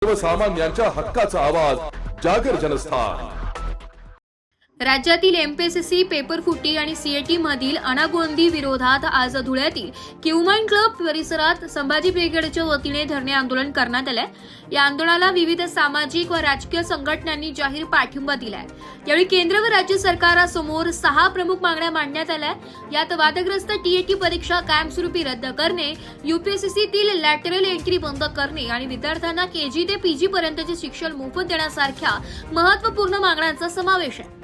सर्वसामान्यांच्या हक्काचा आवाज जागर जनस्थान। राज्यातील एमपीएससी पेपरफुटी आणि सीएटी मधील अनागोंदी विरोधात आज धुळ्यातील क्यूमाइन क्लब परिसरात संभाजी ब्रिगेडच्या वतीने धरणे आंदोलन करण्यात आले। या आंदोलनाला विविध सामाजिक व राजकीय संघटनांनी जाहीर पाठिंबा दिलाय। यावेळी केंद्र व राज्य सरकारासमोर 6 प्रमुख मागण्या मांडण्यात आल्या। यात वादग्रस्त टीएटी परीक्षा कायमस्वरूपी रद्द करणे, यूपीएससीतील लॅटरल एंट्री बंद करणे आणि विद्यार्थ्यांना केजी ते पीजी पर्यंतचे शिक्षण मोफत देण्यासारख्या महत्त्वपूर्ण मागण्यांचा समावेश आहे।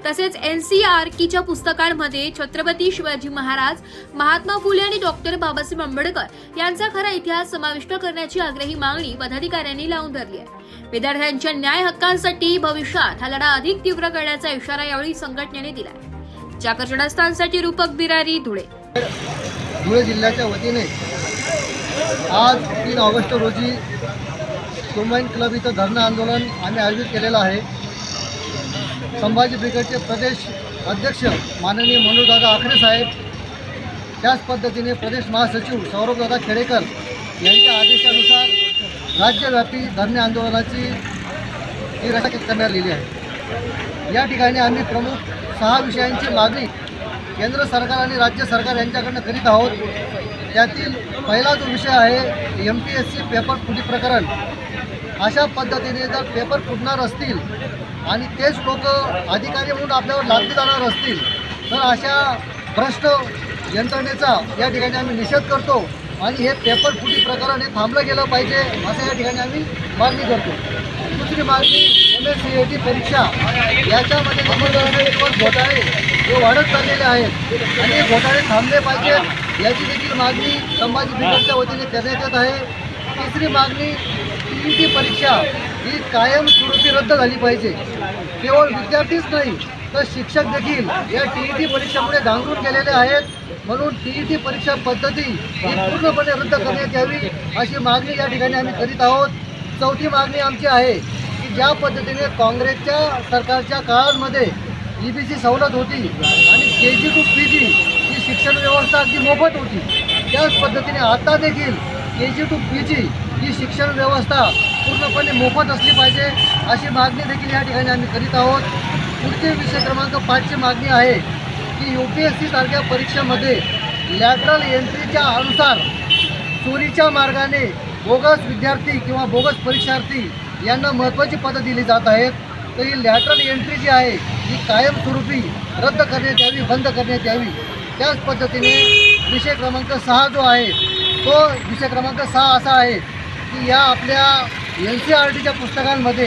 तसेच एनसीईआरटीच्या पुस्तकांमध्ये छत्रपती शिवाजी महाराज, महात्मा फुले आणि डॉक्टर बाबासाहेब आंबेडकर यांचा खरा इतिहास समाविष्ट करण्याची आग्रही मागणी पदाधिकाऱ्यांनी लावून धरली आहे। विद्यार्थ्यांच्या न्याय हक्कांसाठी भविष्यात हा लढा अधिक तीव्र करण्याचा इशारा यावेळी संघटनेने दिला। जागर जनस्थानसाठी रूपक बिरारी, धुळे। धुळे जिल्ह्याच्या वतीने आज 3 ऑगस्ट रोजी क्यूमाइन क्लब इथं धरणं आंदोलन आम्ही आयोजित केलेलं आहे। संभाजी ब्रिगेडचे प्रदेश अध्यक्ष माननीय मनोजदादा आखरे साहेब, त्याच पद्धतीने प्रदेश महासचिव सौरभदादा खेडेकर यांच्या आदेशानुसार राज्यव्यापी धरणे आंदोलनाची रचना करण्यात आलेली आहे। या ठिकाणी आम्ही प्रमुख 6 विषयांची मागणी केंद्र सरकार आणि राज्य सरकार यांच्याकडून करीत आहोत। त्यातील पहिला जो विषय आहे एमपीएससी पेपर फुटी प्रकरण। अशा पद्धतीने जर पेपर फुटणार असतील आणि तेच लोक अधिकारी म्हणून आपल्यावर लादले जाणार असतील तर अशा भ्रष्ट यंत्रणेचा या ठिकाणी आम्ही निषेध करतो आणि हे पेपर फुटी प्रकरण हे थांबलं गेलं पाहिजे असं या ठिकाणी आम्ही मागणी करतो। दुसरी मागणी एमएससीईटी परीक्षा, याच्यामध्ये घोटाळे हे वाढत चाललेले आहेत आणि हे घोटाळे थांबले पाहिजेत याची देखील मागणी संभाजी ब्रिगेडच्या वतीने करण्यात येत आहे। तिसरी मागणी टीईटी परीक्षा ही कायमस्वरूपी रद्द झाली पाहिजे। केवळ विद्यार्थीच नाही तर शिक्षक देखील या टीईटी परीक्षेमुळे गांगरून गेलेले आहेत, म्हणून टीईटी परीक्षा पद्धती ही पूर्णपणे रद्द करण्यात यावी अशी मागणी या ठिकाणी आम्ही करीत आहोत। चौथी मागणी आमची आहे की ज्या पद्धतीने काँग्रेसच्या सरकारच्या काळामध्ये ईबीसी सवलत होती आणि केजी टू पीजी ही शिक्षण व्यवस्था अगदी मोफत होती, त्याच पद्धतीने आता देखील केजी टू पीजी ही शिक्षण व्यवस्था पूर्णपणे मोफत असली पाहिजे अशी मागणी देखील या ठिकाणी आम्ही करीत आहोत। पुढचे विषय क्रमांक 5ची मागणी आहे की यूपीएससी सारख्या परीक्षेमध्ये लॅटरल एंट्रीच्या अनुसार चोरीच्या मार्गाने बोगस विद्यार्थी किंवा बोगस परीक्षार्थी यांना महत्त्वाची पदं दिली जात आहेत, तर ही लॅटरल एंट्री जी आहे ही कायमस्वरूपी रद्द करण्यात यावी, बंद करण्यात यावी। त्याच पद्धतीने विषय क्रमांक 6 जो आहे तो विषय क्रमांक 6 असा आहे की या आपल्या एनसीईआरटीच्या पुस्तकांमध्ये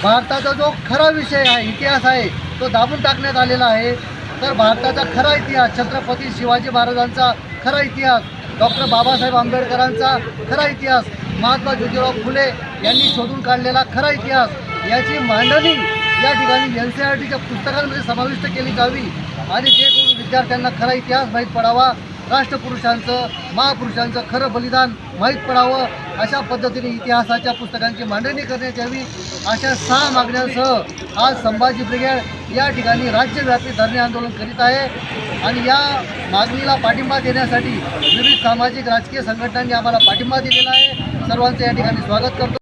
भारताचा जो खरा विषय आहे, इतिहास आहे, तो दाबून टाकण्यात आलेला आहे। तर भारताचा खरा इतिहास, छत्रपती शिवाजी महाराजांचा खरा इतिहास, डॉक्टर बाबासाहेब आंबेडकरांचा खरा इतिहास, महात्मा ज्योतिराव फुले यांनी शोधून काढलेला खरा इतिहास याची मांडणी या ठिकाणी एनसीईआरटीच्या पुस्तकांमध्ये समाविष्ट केली जावी आणि जेणेकरून विद्यार्थ्यांना खरा इतिहास माहीत पडावा, राष्ट्रपुरुषांचं, महापुरुषांचं खरं बलिदान माहीत पडावं, अशा पद्धतीने इतिहासाच्या पुस्तकांची मांडणी करण्यात यावी। अशा 6 मागण्यांसह आज संभाजी ब्रिगेड या ठिकाणी राज्यव्यापी धरणे आंदोलन करीत आहे आणि या मागणीला पाठिंबा देण्यासाठी विविध सामाजिक राजकीय संघटनांनी आम्हाला पाठिंबा दिलेला आहे। सर्वांचं या ठिकाणी स्वागत करतो।